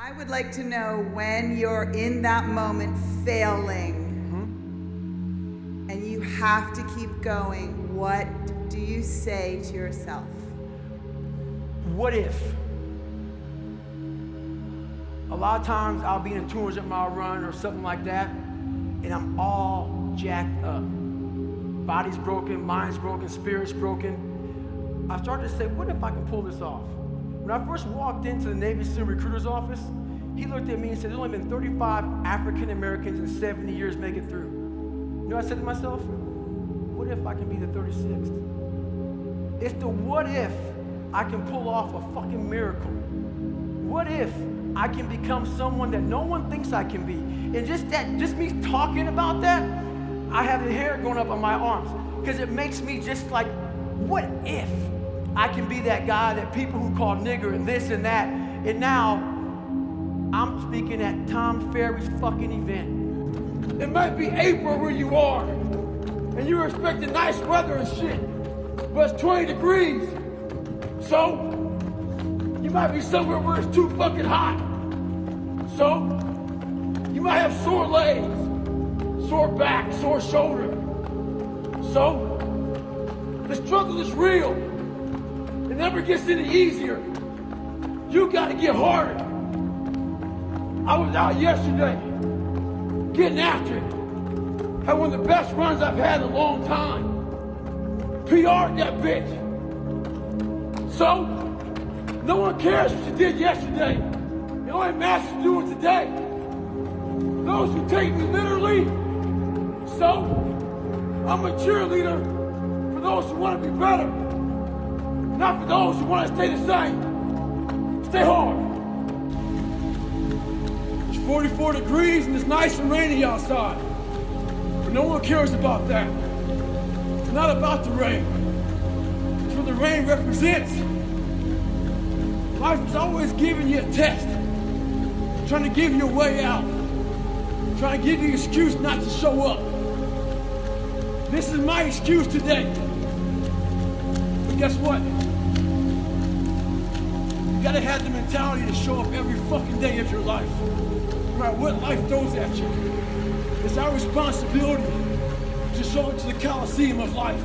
I would like to know when you're in that moment failing and you have to keep going, what do you say to yourself? What if? A lot of times I'll be in a 200-mile run or something like that, and I'm all jacked up. Body's broken, mind's broken, spirit's broken. I started to say, what if I can pull this off? When I first walked into the Navy SEAL recruiter's office, he looked at me and said, there's only been 35 African Americans in 70 years make it through. You know what I said to myself? What if I can be the 36th? It's the what if I can pull off a fucking miracle. What if I can become someone that no one thinks I can be? And just me talking about that, I have the hair going up on my arms because it makes me just like, what if I can be that guy that people who call nigger and this and that, and now I'm speaking at Tom Ferry's fucking event. It might be April where you are, and you're expecting nice weather and shit, but it's 20 degrees. So, you might be somewhere where it's too fucking hot. So, you might have sore legs, sore back, sore shoulder. So, the struggle is real. It never gets any easier. You gotta get harder. I was out yesterday, getting after it. Had one of the best runs I've had in a long time. PR'd that bitch. So, no one cares what you did yesterday. It only matters what you're doing today. Those who take me literally. So, I'm a cheerleader for those who want to be better. Not for those who want to stay the same. Stay hard. It's 44 degrees and it's nice and rainy outside. But no one cares about that. It's not about the rain. It's what the rain represents. Life is always giving you a test. Trying to give you a way out. Trying to give you an excuse not to show up. This is my excuse today. But guess what? You gotta have the mentality to show up every fucking day of your life. No matter what life throws at you. It's our responsibility to show up to the Coliseum of life.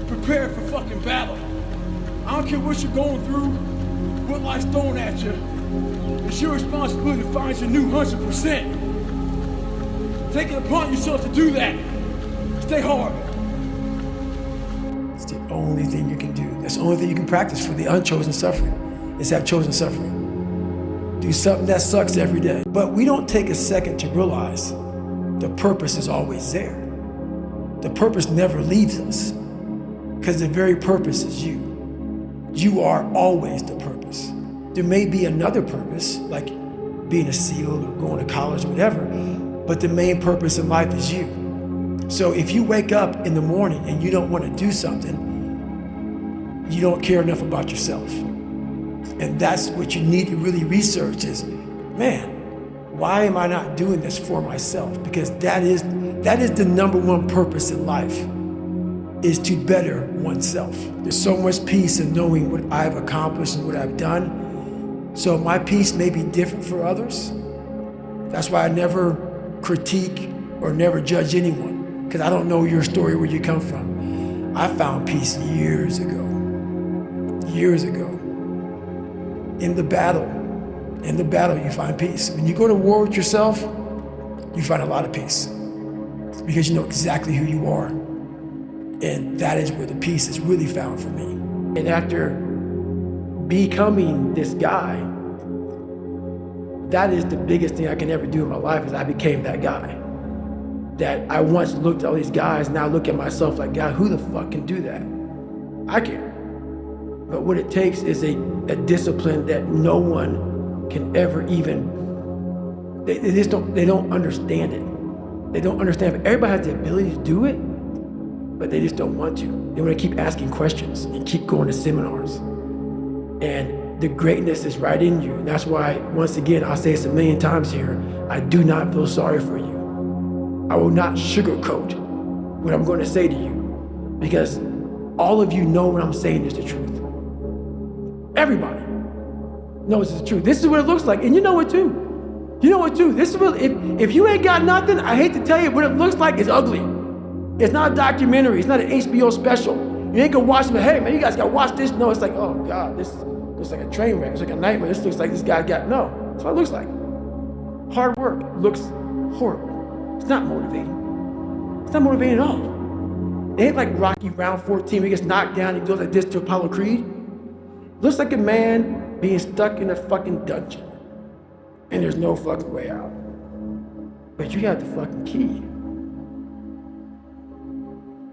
Prepare for fucking battle. I don't care what you're going through, what life's throwing at you. It's your responsibility to find your new 100%. Take it upon yourself to do that. Stay hard. It's the only thing you can do. That's the only thing you can practice for the unchosen suffering, is that chosen suffering. Do something that sucks every day. But we don't take a second to realize the purpose is always there. The purpose never leaves us, because the very purpose is you. You are always the purpose. There may be another purpose, like being a SEAL or going to college or whatever, but the main purpose in life is you. So if you wake up in the morning and you don't want to do something, you don't care enough about yourself. And that's what you need to really research is, man, why am I not doing this for myself? Because that is the number one purpose in life, is to better oneself. There's so much peace in knowing what I've accomplished and what I've done. So my peace may be different for others. That's why I never critique or never judge anyone, because I don't know your story, where you come from. I found peace years ago. In the battle, you find peace. When you go to war with yourself, you find a lot of peace, because you know exactly who you are. And that is where the peace is really found for me. And after becoming this guy, that is the biggest thing I can ever do in my life, is I became that guy. That I once looked at all these guys, now I look at myself like, God, who the fuck can do that? I can. But what it takes is a discipline that no one can ever even, they don't understand it. They don't understand it. Everybody has the ability to do it, but they just don't want to. They want to keep asking questions and keep going to seminars. And the greatness is right in you. And that's why, once again, I'll say this a million times here, I do not feel sorry for you. I will not sugarcoat what I'm going to say to you, because all of you know what I'm saying is the truth. Everybody. No, this is the truth. This is what it looks like. And you know it too. You know what, too? This is really, if you ain't got nothing, I hate to tell you, what it looks like is ugly. It's not a documentary. It's not an HBO special. You ain't gonna watch it, hey, man, you guys gotta watch this. No, it's like, oh, God, this looks like a train wreck. It's like a nightmare. This looks like this guy got, no. That's what it looks like. Hard work looks horrible. It's not motivating. It's not motivating at all. It ain't like Rocky round 14 where he gets knocked down and he goes like this to Apollo Creed. It looks like a man being stuck in a fucking dungeon. And there's no fucking way out. But you have the fucking key.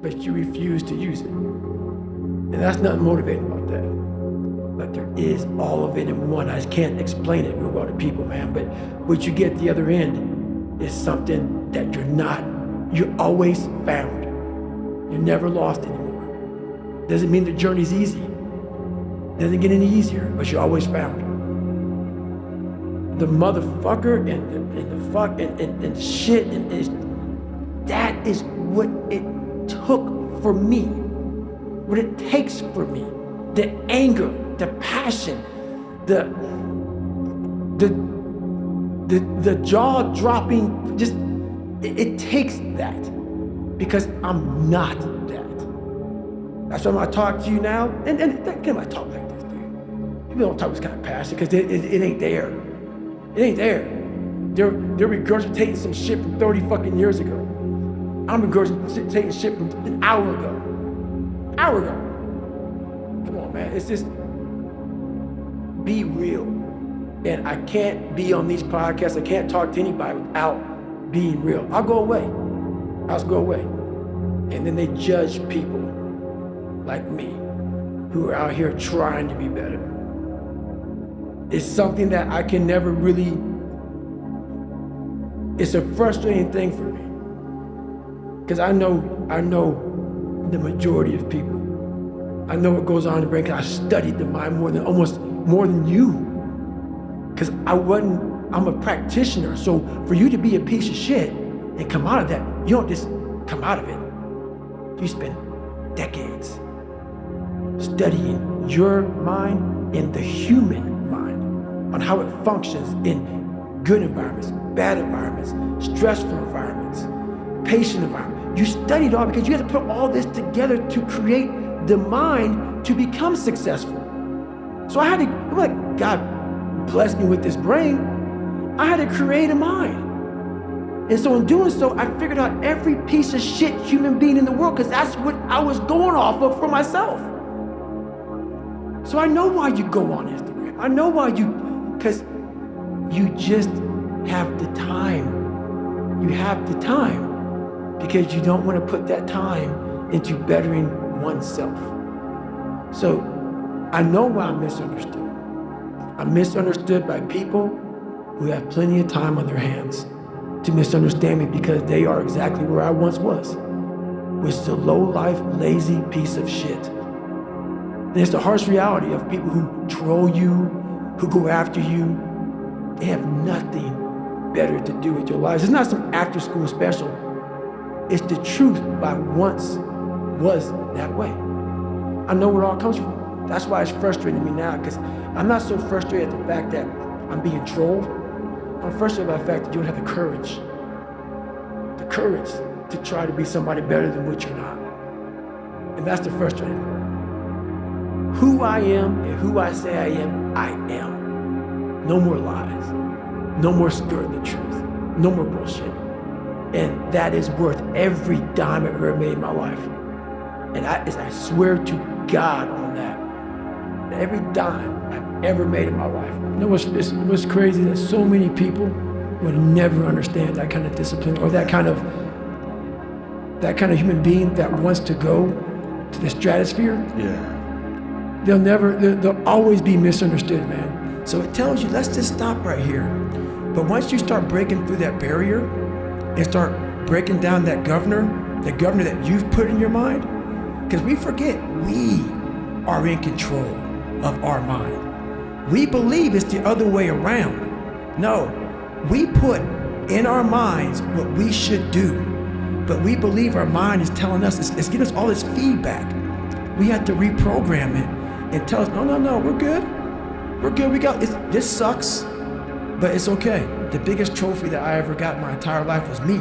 But you refuse to use it. And that's nothing motivating about that. But there is all of it in one. I just can't explain it real well to people, man. But what you get at the other end is something that you're always found. You're never lost anymore. Doesn't mean the journey's easy. Doesn't get any easier, but you're always found. The motherfucker and the fuck and shit and that is what it took for me, what it takes for me. The anger, the passion, the jaw-dropping, just it takes that because I'm not that. That's why when I talk to you now, and again, I talk like this, dude. People don't talk with this kind of passion because it ain't there. It ain't there. They're regurgitating some shit from 30 fucking years ago. I'm regurgitating shit from an hour ago. Come on, man. It's just be real. And I can't be on these podcasts. I can't talk to anybody without being real. I'll go away. And then they judge people like me who are out here trying to be better. It's something that I can never really, it's a frustrating thing for me. Because I know the majority of people. I know what goes on in the brain because I studied the mind more than you. Because I'm a practitioner. So for you to be a piece of shit and come out of that, you don't just come out of it. You spend decades studying your mind and the human mind on how it functions in good environments, bad environments, stressful environments, patient environments. You studied all because you have to put all this together to create the mind to become successful. So I'm like, God bless me with this brain. I had to create a mind. And so in doing so, I figured out every piece of shit human being in the world because that's what I was going off of for myself. So I know why you go on Instagram. I know why because you just have the time. You have the time because you don't want to put that time into bettering oneself. So I know why I'm misunderstood. I'm misunderstood by people who have plenty of time on their hands to misunderstand me because they are exactly where I once was, which is a low-life, lazy piece of shit. And it's the harsh reality of people who troll you, who go after you. They have nothing better to do with your lives. It's not some after-school special. It's the truth I once was that way. I know where it all comes from. That's why it's frustrating me now, because I'm not so frustrated at the fact that I'm being trolled. I'm frustrated by the fact that you don't have the courage to try to be somebody better than what you're not. And that's the frustrating part. Who I am and who I say I am. No more lies. No more skirting the truth. No more bullshit. And that is worth every dime I've ever made in my life. And I swear to God on that. Every dime I've ever made in my life. You know what's crazy? That so many people would never understand that kind of discipline or that kind of human being that wants to go to the stratosphere. Yeah. They'll always be misunderstood, man. So it tells you, let's just stop right here. But once you start breaking through that barrier and start breaking down that governor that you've put in your mind, because we forget we are in control of our mind. We believe it's the other way around. No, we put in our minds what we should do, but we believe our mind is telling us, it's giving us all this feedback. We have to reprogram it and tell us, no, we're good. We're good, this sucks, but it's okay. The biggest trophy that I ever got in my entire life was me.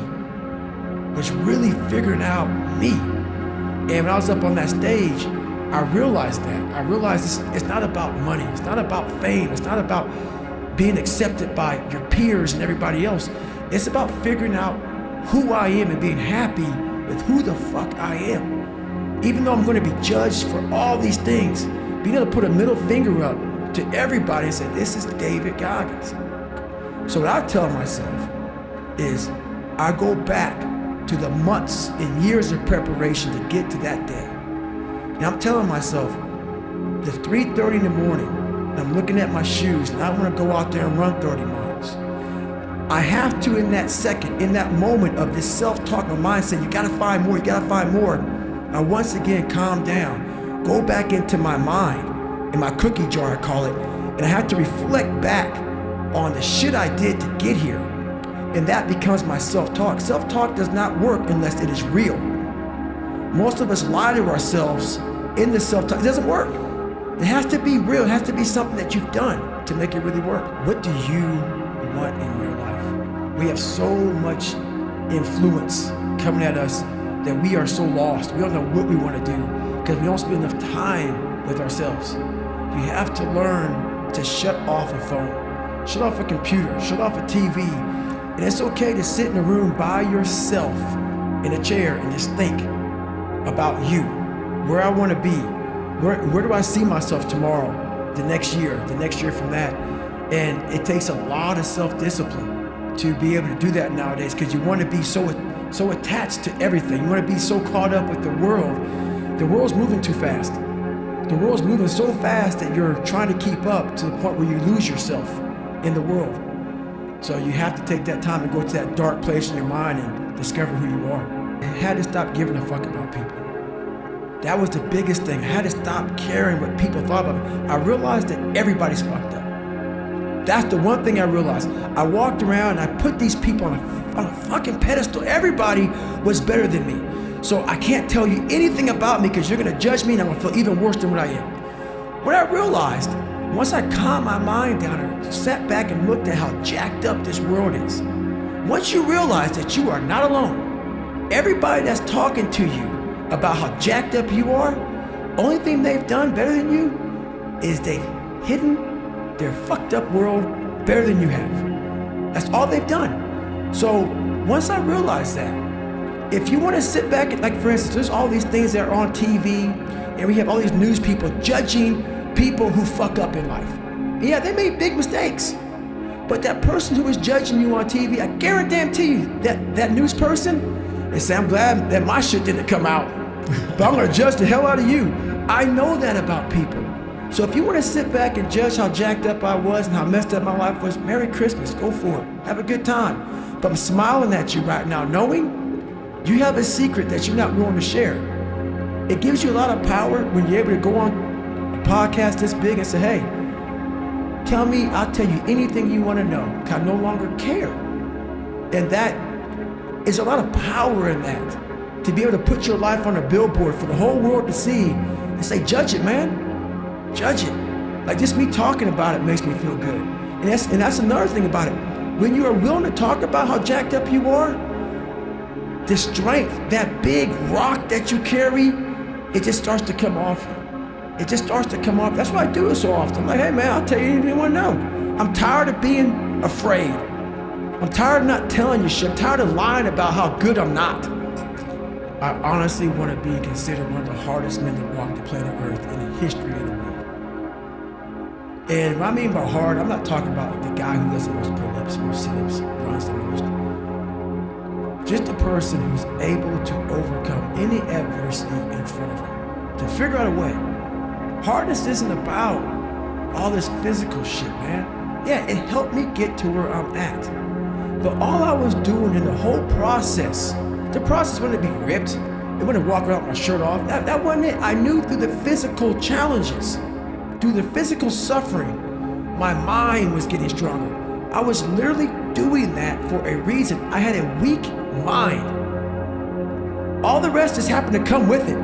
Was really figuring out me. And when I was up on that stage, I realized that. I realized it's not about money. It's not about fame. It's not about being accepted by your peers and everybody else. It's about figuring out who I am and being happy with who the fuck I am. Even though I'm going to be judged for all these things, being able to put a middle finger up to everybody and say, this is David Goggins. So what I tell myself is I go back to the months and years of preparation to get to that day. And I'm telling myself, the 3:30 in the morning, and I'm looking at my shoes and I want to go out there and run 30 miles. I have to, in that second, in that moment of this self-talk, my mind saying, you gotta find more, you gotta find more. I once again calm down, go back into my mind, in my cookie jar I call it, and I have to reflect back on the shit I did to get here. And that becomes my self-talk. Self-talk does not work unless it is real. Most of us lie to ourselves in the self-talk. It doesn't work. It has to be real. It has to be something that you've done to make it really work. What do you want in your life? We have so much influence coming at us that we are so lost. We don't know what we want to do because we don't spend enough time with ourselves. You have to learn to shut off a phone, shut off a computer, shut off a TV. And it's okay to sit in a room by yourself in a chair and just think about you, where I want to be, where do I see myself tomorrow, the next year from that. And it takes a lot of self-discipline to be able to do that nowadays because you want to be so attached to everything. You want to be so caught up with the world. The world's moving too fast. The world's moving so fast that you're trying to keep up to the point where you lose yourself in the world. So you have to take that time and go to that dark place in your mind and discover who you are. I had to stop giving a fuck about people. That was the biggest thing. I had to stop caring what people thought about me. I realized that everybody's fucked up. That's the one thing I realized. I walked around and I put these people on a fucking pedestal. Everybody was better than me. So I can't tell you anything about me because you're gonna judge me and I'm gonna feel even worse than what I am. What I realized, once I calmed my mind down and sat back and looked at how jacked up this world is, once you realize that you are not alone, everybody that's talking to you about how jacked up you are, only thing they've done better than you is they've hidden their fucked up world better than you have. That's all they've done. So once I realized that, if you want to sit back and, like for instance, there's all these things that are on TV and we have all these news people judging people who fuck up in life. Yeah, they made big mistakes. But that person who is judging you on TV, I guarantee you that news person, they say, I'm glad that my shit didn't come out, but I'm gonna judge the hell out of you. I know that about people. So if you want to sit back and judge how jacked up I was and how messed up my life was, Merry Christmas, go for it, have a good time. But I'm smiling at you right now, knowing you have a secret that you're not willing to share. It gives you a lot of power when you're able to go on a podcast this big and say, hey, tell me, I'll tell you anything you want to know, because I no longer care. And that is a lot of power in that, to be able to put your life on a billboard for the whole world to see and say, judge it, man. Judge it. Like just me talking about it makes me feel good. And that's another thing about it. When you are willing to talk about how jacked up you are, the strength, that big rock that you carry, it just starts to come off you. It just starts to come off. That's why I do it so often. I'm like, hey man, I'll tell you anything you want to know. I'm tired of being afraid. I'm tired of not telling you shit. I'm tired of lying about how good I'm not. I honestly want to be considered one of the hardest men to walk the planet Earth in the history of the world. And what I mean by hard, I'm not talking about the guy who does the most pull-ups or sit-ups, runs the most. Just a person who's able to overcome any adversity in front of him, to figure out a way. Hardness isn't about all this physical shit, man. Yeah, it helped me get to where I'm at. But all I was doing in the whole process, the process wasn't to be ripped, it wasn't to walk around with my shirt off, that wasn't it. I knew through the physical challenges, through the physical suffering, my mind was getting stronger. I was literally doing that for a reason. I had a weak mind. All the rest just happened to come with it.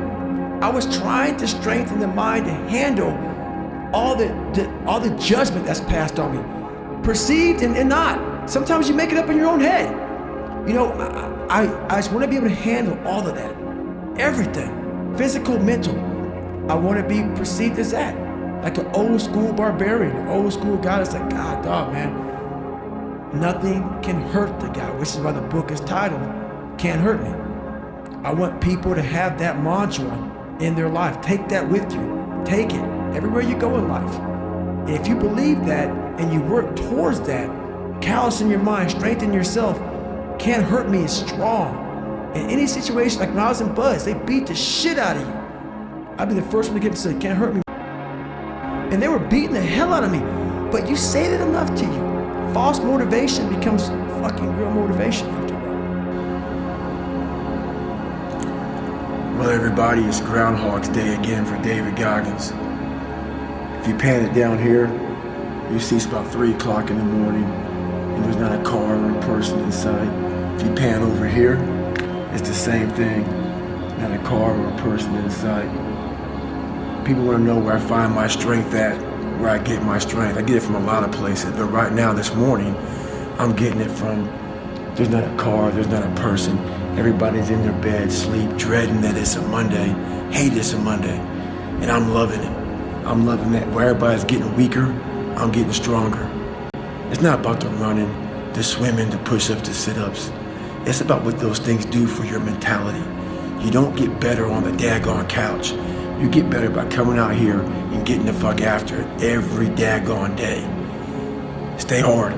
I was trying to strengthen the mind to handle all the judgment that's passed on me, perceived and not. Sometimes you make it up in your own head. You know, I just want to be able to handle all of that, everything, physical, mental. I want to be perceived as that, like an old school barbarian, an old school guy that's like, God, dog, man, nothing can hurt the guy, which is why the book is titled, Can't Hurt Me. I want people to have that mantra in their life. Take that with you. Take it everywhere you go in life. And if you believe that and you work towards that, callous in your mind, strengthen yourself, Can't Hurt Me is strong. In any situation, like when I was in Buzz, they beat the shit out of you. I'd be the first one to get to say, Can't hurt me. And they were beating the hell out of me. But you say that enough to you, false motivation becomes fucking real motivation after a while. Well, everybody, it's Groundhog's Day again for David Goggins. If you pan it down here, you see it's about 3 o'clock in the morning and there's not a car or a person inside. If you pan over here, it's the same thing. Not a car or a person inside. People want to know where I find my strength at, where I get my strength. I get it from a lot of places, but right now, this morning, I'm getting it from, there's not a car, there's not a person. Everybody's in their bed, sleep, dreading that it's a Monday, hate it's a Monday, and I'm loving it. I'm loving that. Where everybody's getting weaker, I'm getting stronger. It's not about the running, the swimming, the push-ups, the sit-ups. It's about what those things do for your mentality. You don't get better on the daggone couch. You get better by coming out here and getting the fuck after it every daggone day. Stay hard.